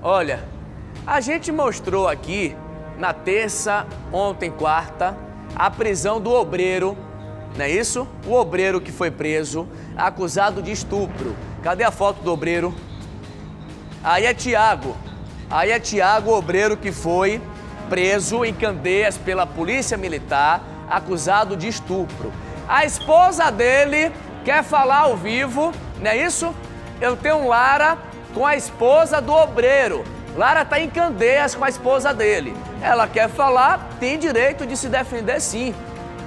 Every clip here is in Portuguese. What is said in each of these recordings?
Olha, a gente mostrou aqui na terça, ontem, quarta, a prisão do obreiro, não é isso? O obreiro que foi preso, acusado de estupro. Cadê a foto do obreiro? Aí é Tiago, o obreiro que foi preso em Candeias pela polícia militar, acusado de estupro. A esposa dele quer falar ao vivo, não é isso? Eu tenho Lara com a esposa do obreiro. Lara está em Candeias com a esposa dele. Ela quer falar, tem direito de se defender sim.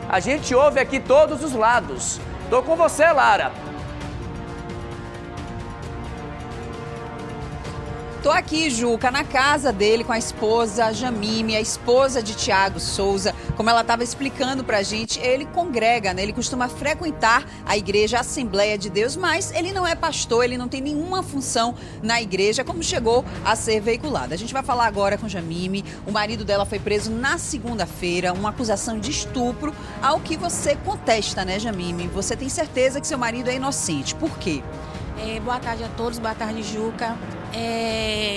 A gente ouve aqui todos os lados. Tô com você, Lara. Tô aqui, Juca, na casa dele com a esposa Jamime, a esposa de Tiago Souza. Como ela estava explicando pra gente, ele congrega, né? Ele costuma frequentar a igreja Assembleia de Deus, mas ele não é pastor, ele não tem nenhuma função na igreja, como chegou a ser veiculado. A gente vai falar agora com Jamime. O marido dela foi preso na segunda-feira, uma acusação de estupro, ao que você contesta, né, Jamime? Você tem certeza que seu marido é inocente. Por quê? Boa tarde a todos, boa tarde, Juca.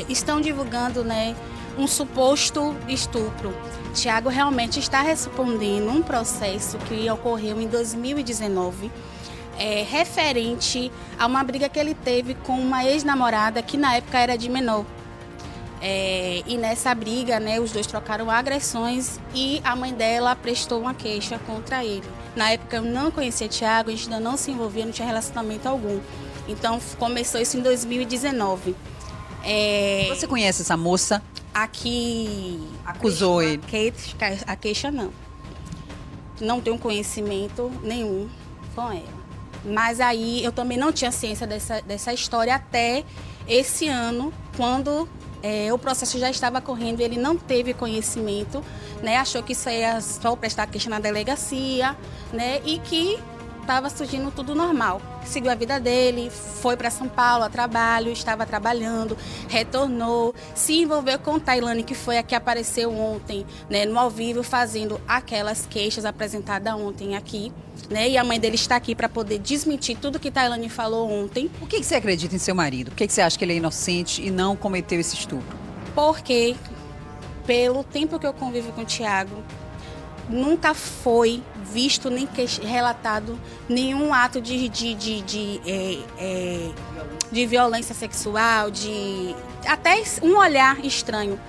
Estão divulgando, né, um suposto estupro. Tiago realmente está respondendo um processo que ocorreu em 2019, referente a uma briga que ele teve com uma ex-namorada que na época era de menor. E nessa briga, né, os dois trocaram agressões e a mãe dela prestou uma queixa contra ele. Na época eu não conhecia Tiago, a gente ainda não se envolvia, não tinha relacionamento algum. Então começou isso em 2019. Você conhece essa moça? Aqui acusou ele? A queixa não. Não tenho conhecimento nenhum com ela. Mas aí eu também não tinha ciência dessa história até esse ano, quando o processo já estava correndo, ele não teve conhecimento, né? Achou que isso ia só prestar queixa na delegacia, né? E que estava surgindo tudo normal. Seguiu a vida dele, foi para São Paulo a trabalho, estava trabalhando, retornou, se envolveu com Tailane, que foi a que apareceu ontem, né, no ao vivo, fazendo aquelas queixas apresentadas ontem aqui, né? E a mãe dele está aqui para poder desmentir tudo que Tailane falou ontem. Por que você acredita em seu marido? Por que você acha que ele é inocente e não cometeu esse estupro? Porque, pelo tempo que eu convivo com o Tiago, nunca foi visto nem relatado nenhum ato de violência sexual, até um olhar estranho.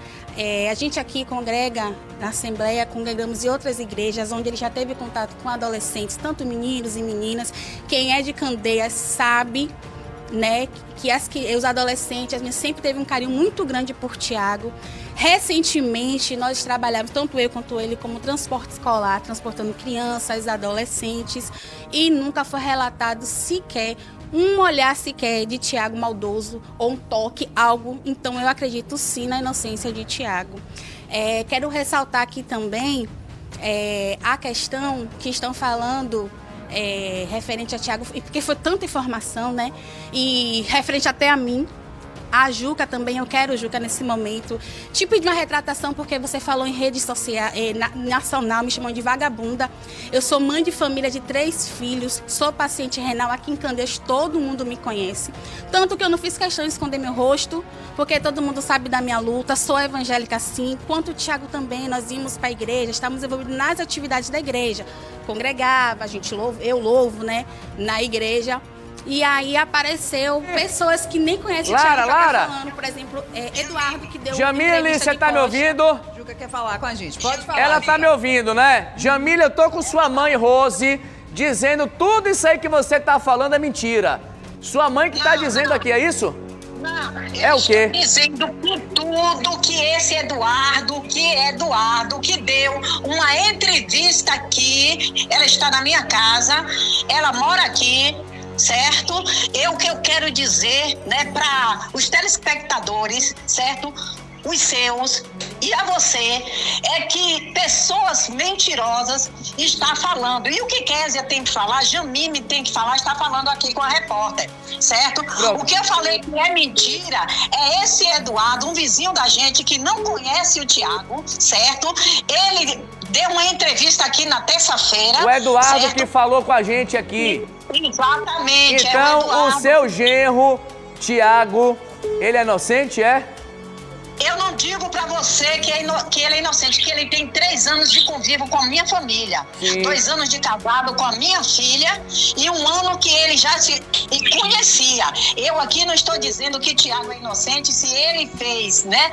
A gente aqui congrega na Assembleia, congregamos em outras igrejas onde ele já teve contato com adolescentes, tanto meninos e meninas. Quem é de Candeias sabe, né, que os adolescentes, a gente sempre teve um carinho muito grande por Tiago. Recentemente, nós trabalhamos, tanto eu quanto ele, como transporte escolar, transportando crianças, adolescentes, e nunca foi relatado sequer um olhar sequer de Tiago maldoso ou um toque, algo. Então, eu acredito sim na inocência de Tiago. Quero ressaltar aqui também a questão que estão falando referente a Tiago, porque foi tanta informação, né? E referente até a mim. A Juca também, eu quero, Juca, nesse momento, te pedir uma retratação, porque você falou em rede social, nacional, me chamando de vagabunda. Eu sou mãe de família de 3 filhos, sou paciente renal aqui em Candeias, todo mundo me conhece. Tanto que eu não fiz questão de esconder meu rosto, porque todo mundo sabe da minha luta, sou evangélica sim, quanto o Tiago também, nós íamos para a igreja, estávamos envolvidos nas atividades da igreja. Congregava, eu louvo, né, na igreja. E aí apareceu pessoas que nem conhecem o Tiago falando, por exemplo, Eduardo, que deu Jamile, você tá me ouvindo? Juca quer falar com a gente, pode falar. Ela tá me ouvindo, né? Jamile, eu tô com sua mãe, Rose, dizendo tudo isso aí que você tá falando é mentira. Sua mãe que tá dizendo aqui, é isso? Não, é o quê? Dizendo que tudo que esse Eduardo, que deu uma entrevista aqui, ela está na minha casa, ela mora aqui, certo? O que eu quero dizer, né, para os telespectadores, certo? Os seus e a você, é que pessoas mentirosas estão falando. E o que Kézia tem que falar, Jamime tem que falar, está falando aqui com a repórter, certo? Pronto. O que eu falei que é mentira é esse Eduardo, um vizinho da gente que não conhece o Tiago, certo? Ele deu uma entrevista aqui na terça-feira. O Eduardo, certo? Que falou com a gente aqui. Exatamente. Então, o seu genro, Tiago, ele é inocente, é? digo pra você que ele é inocente, que ele tem 3 anos de convívio com a minha família. Sim. 2 anos de casado com a minha filha e 1 ano que ele já se conhecia. Eu aqui não estou dizendo que Tiago é inocente se ele fez, né?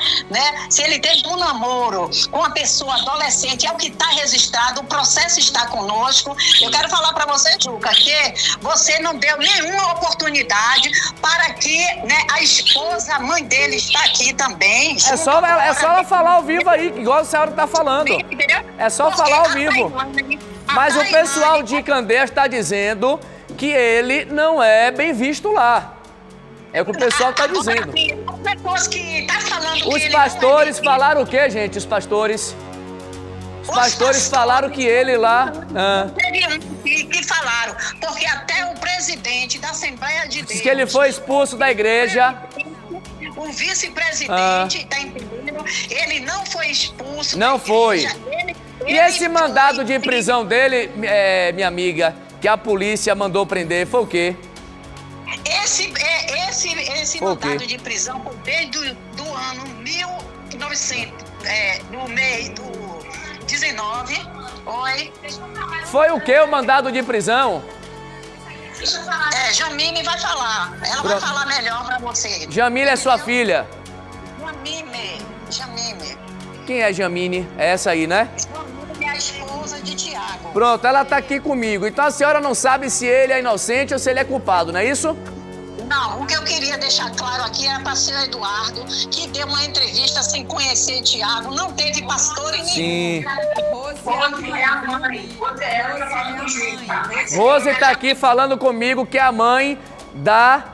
Se ele teve um namoro com uma pessoa adolescente, é o que está registrado, o processo está conosco. Eu quero falar pra você, Juca, que você não deu nenhuma oportunidade para que, né, a esposa, a mãe dele está aqui também. É só ela falar ao vivo aí, igual a senhora tá falando. É só falar ao vivo. Mas o pessoal de Candeias está dizendo que ele não é bem visto lá. É o que o pessoal está dizendo. Os pastores falaram o quê, gente? Os pastores? Os pastores falaram que ele lá... Que falaram, porque até o presidente da Assembleia de Deus... Diz que ele foi expulso da igreja. O vice-presidente, tá entendendo? Ele não foi expulso. Não foi. E esse mandado de prisão dele, minha amiga, que a polícia mandou prender, foi o quê? Esse mandado de prisão foi desde do ano 1900, no mês do 19. Oi. Foi o quê o mandado de prisão? Jamile vai falar. Ela vai falar melhor pra você. Jamile é sua filha? Jamile. Quem é Jamile? É essa aí, né? É a esposa de Tiago. Pronto, ela tá aqui comigo. Então a senhora não sabe se ele é inocente ou se ele é culpado, não é isso? Não, o que eu queria deixar claro aqui era para o senhor Eduardo, que deu uma entrevista sem conhecer Tiago, não teve pastor em Sim. Rose Rose tá aqui falando comigo que é a mãe da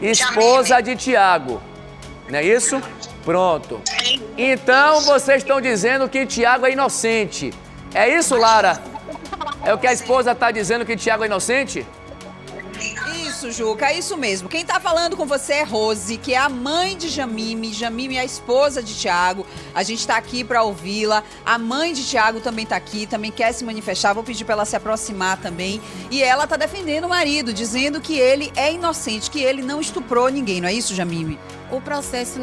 esposa de Tiago. Não é isso? Pronto. Então vocês estão dizendo que Tiago é inocente. É isso, Lara? É o que a esposa tá dizendo, que Tiago é inocente? Isso, Juca, é isso mesmo. Quem tá falando com você é Rose, que é a mãe de Jamile. Jamile é a esposa de Tiago. A gente tá aqui pra ouvi-la. A mãe de Tiago também tá aqui, também quer se manifestar. Vou pedir pra ela se aproximar também. E ela tá defendendo o marido, dizendo que ele é inocente, que ele não estuprou ninguém. Não é isso, Jamile? O processo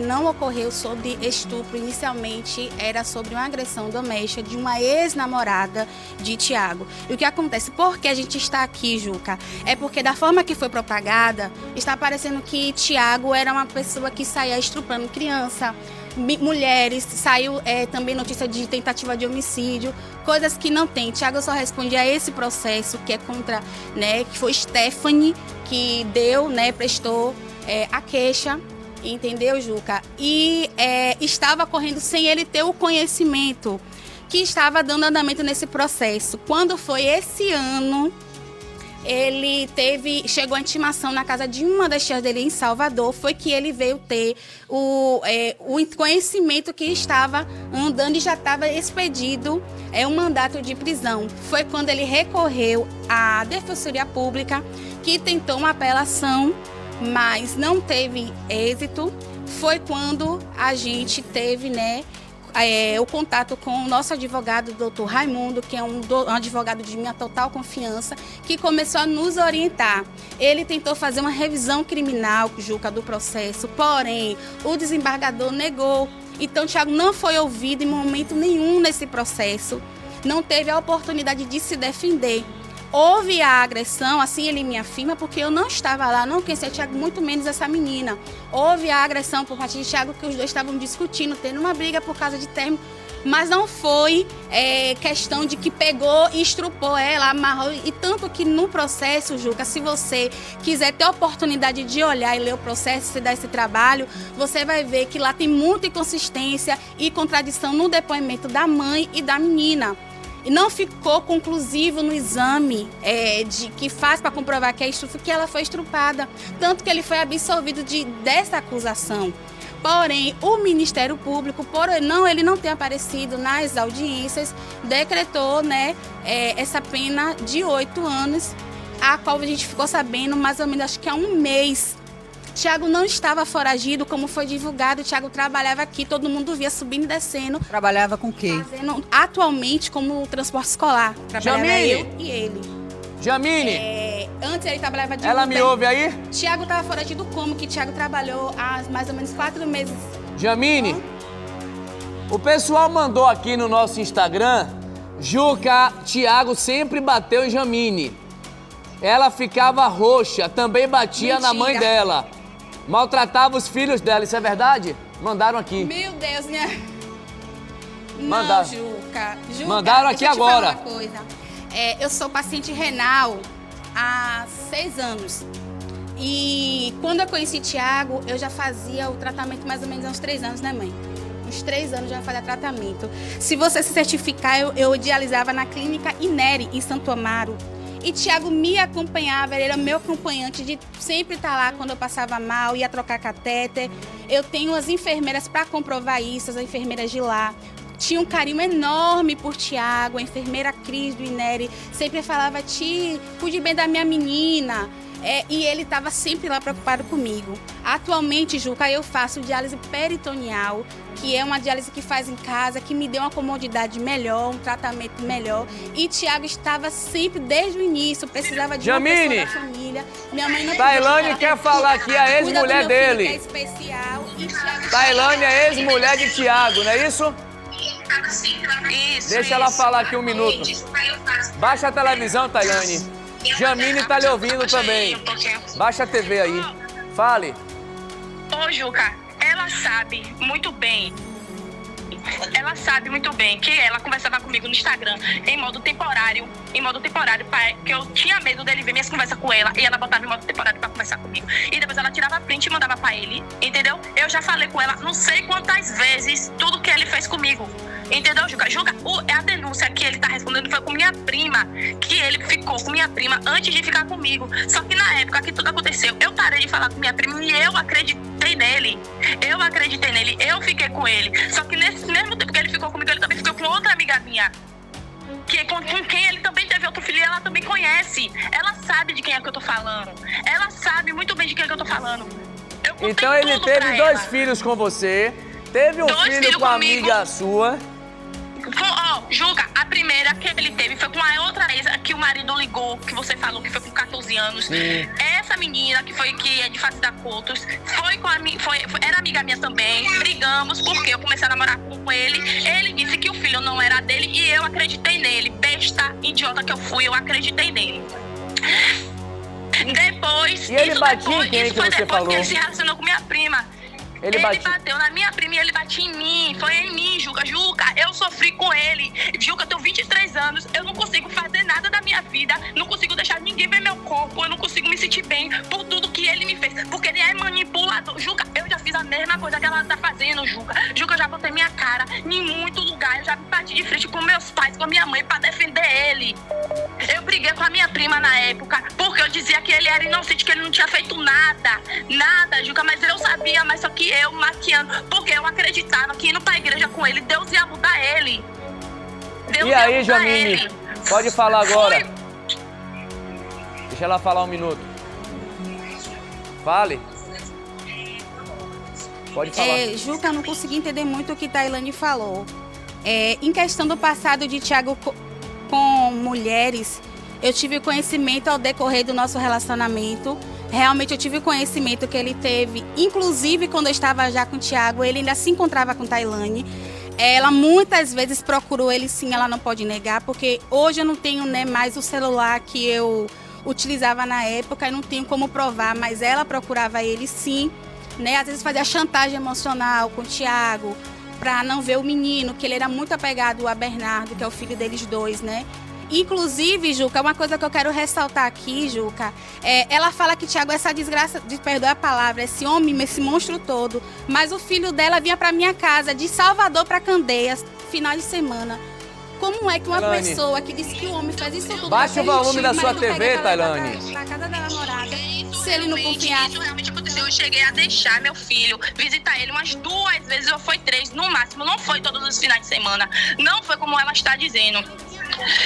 não ocorreu sobre estupro. Inicialmente era sobre uma agressão doméstica de uma ex-namorada de Tiago. E o que acontece? Por que a gente está aqui, Juca? É porque da forma que foi propagada, está parecendo que Tiago era uma pessoa que saía estuprando criança, mulheres, saiu também notícia de tentativa de homicídio, coisas que não tem. Tiago só responde a esse processo que é contra, né, que foi Stephanie que deu, né, prestou a queixa, entendeu, Juca? E estava correndo sem ele ter o conhecimento que estava dando andamento nesse processo. Quando foi esse ano, ele chegou a intimação na casa de uma das tias dele em Salvador, foi que ele veio ter o conhecimento que estava andando e já estava expedido um mandato de prisão. Foi quando ele recorreu à Defensoria Pública, que tentou uma apelação, mas não teve êxito. Foi quando a gente teve, né, o contato com o nosso advogado, doutor Raimundo, que é um advogado de minha total confiança, que começou a nos orientar. Ele tentou fazer uma revisão criminal, Juca, do processo, porém, o desembargador negou. Então, Tiago não foi ouvido em momento nenhum nesse processo, não teve a oportunidade de se defender. Houve a agressão, assim ele me afirma, porque eu não estava lá, não conhecia Tiago, muito menos essa menina. Houve a agressão por parte de Tiago, que os dois estavam discutindo, tendo uma briga por causa de término, mas não foi questão de que pegou e estrupou ela, amarrou. E tanto que no processo, Juca, se você quiser ter a oportunidade de olhar e ler o processo, se dar esse trabalho, você vai ver que lá tem muita inconsistência e contradição no depoimento da mãe e da menina. E não ficou conclusivo no exame que faz para comprovar que que ela foi estrupada. Tanto que ele foi absolvido dessa acusação. Porém, o Ministério Público, ele não ter aparecido nas audiências, decretou, né, essa pena de 8 anos, a qual a gente ficou sabendo mais ou menos, acho que há um mês. Tiago não estava foragido, como foi divulgado. Tiago trabalhava aqui, todo mundo via subindo e descendo. Trabalhava com o quê? Atualmente como transporte escolar. Trabalhava eu e ele. Jamile! Antes ele trabalhava de Ela Uber. me ouve aí? Tiago estava foragido como? Que Tiago trabalhou há mais ou menos 4 meses Jamine, o pessoal mandou aqui no nosso Instagram, Juca, Thiago sempre bateu em Jamine. Ela ficava roxa, também batia na mãe dela. Maltratava os filhos dela, isso é verdade? Mandaram aqui. Meu Deus, minha... Mandaram. Não, Juca. Mandaram aqui agora. Deixa eu te falar uma coisa. Eu sou paciente renal há 6 anos. E quando eu conheci Thiago, eu já fazia o tratamento mais ou menos há uns 3 anos, né, mãe? Uns 3 anos já fazia tratamento. Se você se certificar, eu dialisava na clínica Ineri, em Santo Amaro. E Thiago me acompanhava, ele era meu acompanhante de sempre estar lá quando eu passava mal, ia trocar catéter. Eu tenho as enfermeiras para comprovar isso, as enfermeiras de lá. Tinha um carinho enorme por Thiago, a enfermeira Cris do Ineri sempre falava, Ti, cuide bem da minha menina. E ele estava sempre lá preocupado comigo. Atualmente, Juca, eu faço diálise peritoneal, que é uma diálise que faz em casa, que me deu uma comodidade melhor, um tratamento melhor. E Thiago estava sempre, desde o início, precisava de uma pessoa da família. Minha mãe não Tailane quer falar aqui, a ex-mulher dele. É especial. Tailane é ex-mulher de Thiago, não é isso? Isso. Deixa ela falar aqui um minuto. Baixa a televisão, Tailane. Jamine tá lhe ouvindo também. Baixa a TV aí. Fale. Ô, Juca, ela sabe muito bem. Ela sabe muito bem que ela conversava comigo no Instagram em modo temporário, que eu tinha medo dele ver minhas conversas com ela e ela botava em modo temporário pra conversar comigo. E depois ela tirava print e mandava pra ele, entendeu? Eu já falei com ela não sei quantas vezes tudo que ele fez comigo. Entendeu, Juca? A denúncia que ele tá respondendo foi com minha prima, que ele ficou com minha prima antes de ficar comigo. Só que na época que tudo aconteceu, eu parei de falar com minha prima e eu acreditei nele. Eu fiquei com ele. Só que nesse mesmo tempo que ele ficou comigo, ele também ficou com outra amiga minha. Com quem ele também teve outro filho e ela também conhece. Ela sabe de quem é que eu tô falando. Ela sabe muito bem de quem é que eu tô falando. Então ele teve 2 filhos com você, teve um filho com a amiga sua. Juca, a primeira que ele teve foi com a outra ex que o marido ligou, que você falou que foi com 14 anos. Sim. Essa menina que é de Face da Coutos era amiga minha também. Brigamos porque eu comecei a namorar com ele. Ele disse que o filho não era dele e eu acreditei nele. Besta, idiota que eu fui, eu acreditei nele. Depois. E ele batia em quem que você falou? Que ele se relacionou com minha prima. Ele bateu na minha prima e ele batia em mim. Foi em mim, Juca. Eu sofri com ele. Juca, eu tenho 23 anos. Eu não consigo fazer nada da minha vida. Não consigo deixar ninguém ver meu corpo. Eu não consigo me sentir bem por tudo que ele me fez. Porque ele é manipulador. Juca, eu já fiz a mesma coisa que ela tá fazendo, Juca. Juca, eu já botei minha cara em muito lugar. Eu já me bati de frente com meus pais, com a minha mãe, pra defender ele. Eu briguei com a minha prima na época, porque eu dizia que ele era inocente, que ele não tinha feito nada. Nada, Juca, mas eu sabia, mas só que eu maquiando, porque eu acreditava que indo pra igreja com ele, Deus ia mudar ele. E aí, Jamine, pode falar agora. Deixa ela falar um minuto. Fale. Pode falar. Juca, eu não consegui entender muito o que Tailane falou. Em questão do passado de Thiago com mulheres, eu tive conhecimento ao decorrer do nosso relacionamento. Realmente eu tive conhecimento que ele teve, inclusive quando eu estava já com o Thiago, ele ainda se encontrava com Tailane. Ela muitas vezes procurou ele, sim, ela não pode negar, porque hoje eu não tenho, né, mais o celular que eu utilizava na época e não tenho como provar, mas ela procurava ele, sim, né? Às vezes fazia chantagem emocional com o Thiago para não ver o menino, que ele era muito apegado a Bernardo, que é o filho deles dois, né? Inclusive, Juca, uma coisa que eu quero ressaltar aqui, Juca, ela fala que Thiago é essa desgraça, perdoa a palavra, esse homem, esse monstro todo, mas o filho dela vinha pra minha casa, de Salvador pra Candeias, final de semana. Como é que uma pessoa que disse que o homem faz isso tudo... Baixa o volume da sua TV, Tailane. Pra casa da namorada, se ele não confiar... Isso realmente aconteceu. Eu cheguei a deixar meu filho visitar ele umas 2 vezes, ou foi 3 no máximo. Não foi todos os finais de semana. Não foi como ela está dizendo.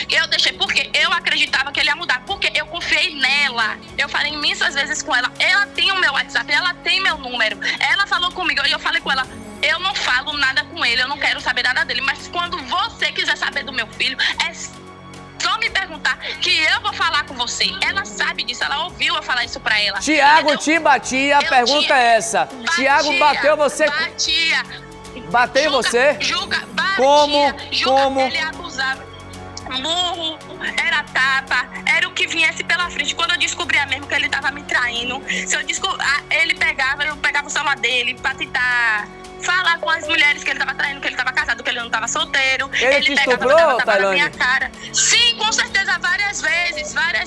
Eu deixei porque eu acreditava que ele ia mudar, porque eu confiei nela. Eu falei imensas vezes com ela. Ela tem o meu WhatsApp, ela tem meu número. Ela falou comigo e eu falei com ela: eu não falo nada com ele, eu não quero saber nada dele. Mas quando você quiser saber do meu filho, é só me perguntar. escuta que eu vou falar com você. Ela sabe disso, ela ouviu eu falar isso pra ela. Tiago entendeu? te batia, a pergunta é essa. Tiago bateu você... Bateu em você? Juca, batia. Como? Juca, Como? ele abusava. Murro, era tapa, era o que viesse pela frente. Quando eu descobria mesmo que ele tava me traindo, se eu pegava o celular dele pra tentar falar com as mulheres que ele tava traindo, que ele tava casado, que ele não tava solteiro. Ele te pegava, estuprou, tava na Tailane? minha cara. Sim, com certeza, várias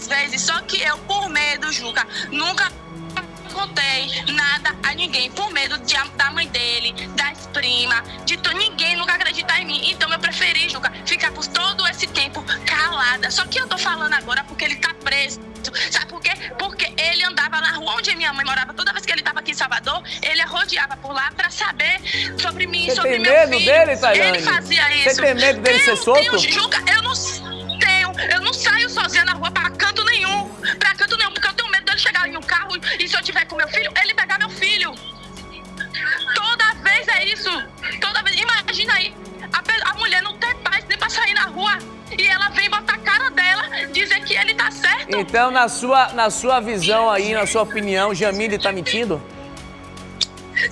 vezes. Só que eu, por medo, Juca, nunca contei nada a ninguém, por medo da mãe dele, das primas, ninguém nunca acreditar em mim. Então eu preferi, Juca, ficar por todo esse tempo calada. Só que eu tô falando agora porque ele tá preso. Sabe por quê? Porque ele andava na rua onde minha mãe morava. Toda vez que ele tava aqui em Salvador, ele rodeava por lá pra saber sobre mim, Você sobre tem meu medo filho. dele, Tailane? Ele fazia isso. Você tem medo dele ser solto? Juca, eu não saio sozinha na rua pra canto nenhum, porque eu tenho medo dele chegar em um carro e se eu tiver com meu filho, ele pegar meu filho. Toda vez é isso. Toda vez. Imagina aí, a mulher não tem paz nem pra sair na rua e ela vem botar a cara dela, dizer que ele tá certo. Então, na sua visão aí, na sua opinião, Jamile tá mentindo?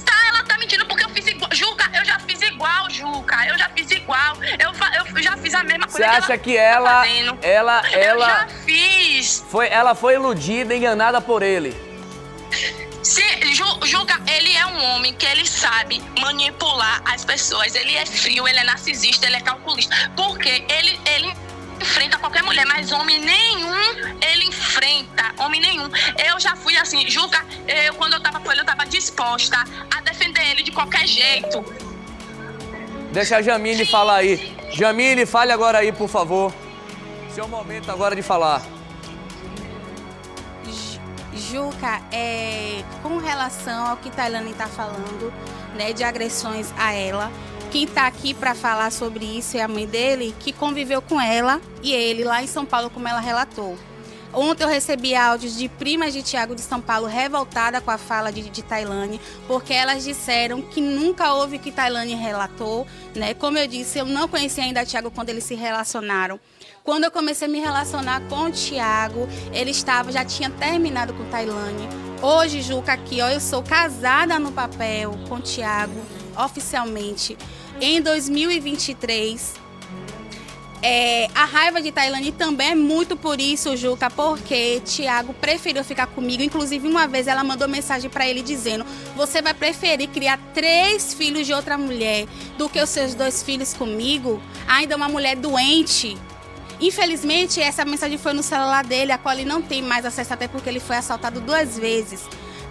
Tá, ela tá mentindo porque eu fiz igual. Juca, eu já fiz igual, Juca. Eu já fiz igual. Eu já fiz a mesma Você coisa. acha que ela Eu já fiz. ela foi iludida, enganada por ele? Sim, Juca, ele é um homem que ele sabe manipular as pessoas. Ele é frio, ele é narcisista, ele é calculista. Porque ele enfrenta qualquer mulher, mas homem nenhum ele enfrenta. Homem nenhum. Eu já fui assim, Juca, quando eu tava com ele, eu tava disposta a defender ele de qualquer jeito. Deixa a Jamile falar aí. Jamile, fale agora aí, por favor. Seu momento agora de falar. Juca, com relação ao que Tailane está falando, né, de agressões a ela, quem está aqui para falar sobre isso é a mãe dele, que conviveu com ela e ele lá em São Paulo, como ela relatou. Ontem eu recebi áudios de primas de Tiago de São Paulo revoltada com a fala de Tailane, porque elas disseram que nunca houve o que Tailane relatou, né? Como eu disse, eu não conhecia ainda Tiago quando eles se relacionaram. Quando eu comecei a me relacionar com o Tiago, ele já tinha terminado com Tailane. Hoje, Juca, aqui, ó, eu sou casada no papel com o Tiago, oficialmente, em 2023. A raiva de Tailane também é muito por isso, Juca, porque Tiago preferiu ficar comigo. Inclusive, uma vez ela mandou mensagem para ele dizendo: você vai preferir criar 3 filhos de outra mulher do que os seus 2 filhos comigo? Ainda uma mulher doente. Infelizmente, essa mensagem foi no celular dele, a qual ele não tem mais acesso, até porque ele foi assaltado 2 vezes.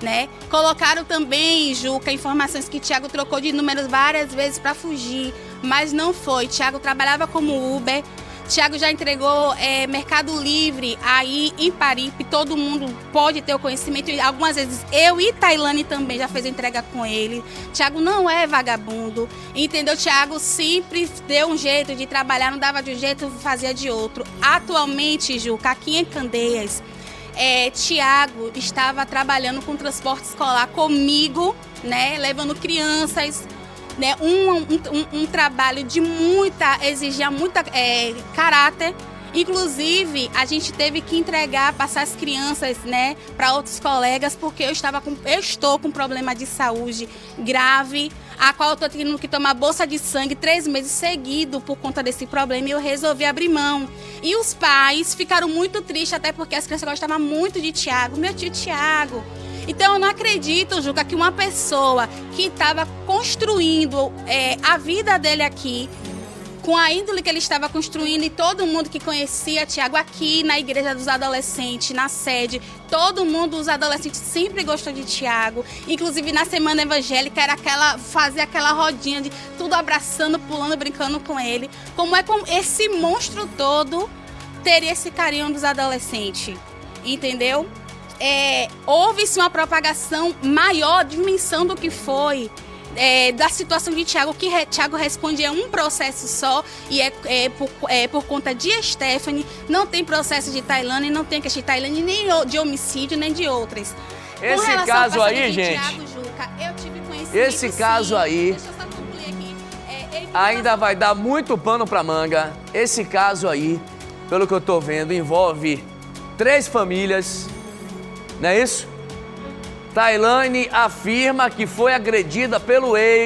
Né? Colocaram também, Juca, informações que Tiago trocou de números várias vezes para fugir, mas não foi. Tiago trabalhava como Uber, Tiago já entregou Mercado Livre aí em Paripe, todo mundo pode ter o conhecimento. Algumas vezes eu e Tailane também já fez entrega com ele. Tiago não é vagabundo, entendeu? Tiago sempre deu um jeito de trabalhar, não dava de um jeito, fazia de outro. Atualmente, Juca, aqui em Candeias, Tiago estava trabalhando com transporte escolar comigo, né, levando crianças, né, um trabalho de exigia muita caráter. Inclusive, a gente teve que passar as crianças, né, para outros colegas, porque eu estou com problema de saúde grave, a qual eu estou tendo que tomar bolsa de sangue 3 meses seguidos por conta desse problema, e eu resolvi abrir mão. E os pais ficaram muito tristes, até porque as crianças gostavam muito de Tiago, meu tio Tiago. Então eu não acredito, Juca, que uma pessoa que estava construindo a vida dele aqui, com a índole que ele estava construindo, e todo mundo que conhecia Tiago aqui na igreja dos adolescentes, na sede, todo mundo, os adolescentes sempre gostou de Tiago. Inclusive na semana evangélica era fazer aquela rodinha de tudo abraçando, pulando, brincando com ele. Como é que esse monstro todo teria esse carinho dos adolescentes? Entendeu? Houve-se uma propagação maior, dimensão do que foi. Da situação de Tiago, que Tiago responde um processo só, e por conta de Stephanie. Não tem processo de Tailane, não tem questão de Tailane, nem de homicídio, nem de outras. Esse caso aí, gente, Tiago, Juca, eu tive conhecimento, esse caso aí, deixa eu só concluir aqui, ainda vai dar muito pano pra manga. Esse caso aí pelo que eu tô vendo, envolve 3 famílias, não é isso? Tailane afirma que foi agredida pelo ex